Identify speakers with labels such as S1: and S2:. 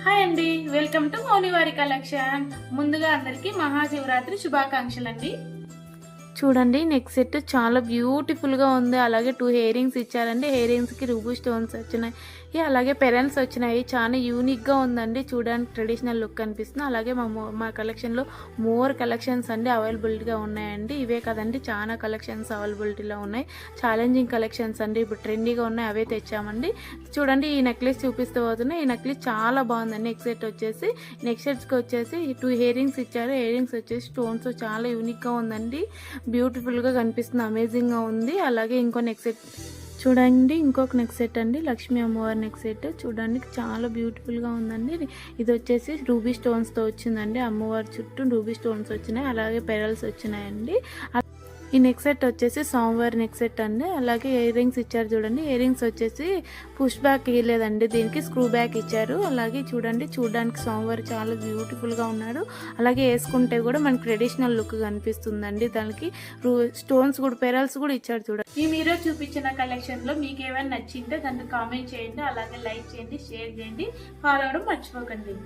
S1: Hi అండి, welcome to మౌనివారి collection. ముందుగా అందరికీ మహాశివరాత్రి శుభాకాంక్షలు అండి. చూడండి, నెక్ సెట్ చాలా బ్యూటిఫుల్గా ఉంది. అలాగే 2 ఇయర్ రింగ్స్ ఇచ్చారండి. ఇయర్ రింగ్స్కి రూబీ స్టోన్స్ వచ్చినాయి, అలాగే పెరల్స్ వచ్చినాయి. చాలా యూనిక్గా ఉందండి. చూడడానికి ట్రెడిషనల్ లుక్ అనిపిస్తుంది. అలాగే మా కలెక్షన్లో మోర్ కలెక్షన్స్ అండి అవైలబిలిటీగా ఉన్నాయండి. ఇవే కదండి, చాలా కలెక్షన్స్ అవైలబిలిటీలో ఉన్నాయి. ఛాలెంజింగ్ కలెక్షన్స్ అండి, ఇప్పుడు ట్రెండీగా ఉన్నాయి, అవే తెచ్చామండి. చూడండి, ఈ నెక్లెస్ చూపిస్తూ పోతున్నాయి. ఈ నెక్లెస్ చాలా బాగుందండి. నెక్ సెట్ వచ్చేసి నెక్ సెట్స్కి వచ్చేసి 2 ఇయర్ రింగ్స్ ఇచ్చారు. ఇయర్ రింగ్స్ వచ్చేసి స్టోన్స్ చాలా యూనిక్గా ఉందండి. బ్యూటిఫుల్గా కనిపిస్తుంది, అమేజింగ్గా ఉంది. అలాగే ఇంకో నెక్ సెట్ చూడండి, ఇంకొక నెక్ సెట్ అండి, లక్ష్మీ అమ్మవారి నెక్ సెట్. చూడడానికి చాలా బ్యూటిఫుల్గా ఉందండి. ఇది వచ్చేసి రూబీ స్టోన్స్తో వచ్చిందండి. అమ్మవారి చుట్టూ రూబీ స్టోన్స్ వచ్చినాయి, అలాగే పెరల్స్ వచ్చినాయండి. ఈ నెక్ సెట్ వచ్చేసి సోమవారి నెక్ సెట్ అండి. అలాగే ఇయర్ రింగ్స్ ఇచ్చారు. చూడండి, ఇయర్ రింగ్స్ వచ్చేసి పుష్ బ్యాక్ ఇవ్వలేదండి, దీనికి స్క్రూ బ్యాక్ ఇచ్చారు. అలాగే చూడడానికి సోమవారి చాలా బ్యూటిఫుల్గా ఉన్నాడు. అలాగే వేసుకుంటే కూడా మనకి ట్రెడిషనల్ లుక్ కనిపిస్తుందండి. దానికి స్టోన్స్ కూడా, పెరల్స్ కూడా ఇచ్చారు. చూడండి, ఈ మీరు చూపించిన కలెక్షన్లో మీకు ఏమైనా నచ్చింటే దాన్ని కామెంట్ చేయండి. అలాగే లైక్ చేయండి, షేర్ చేయండి, ఫాలో అవడం మర్చిపోకండి.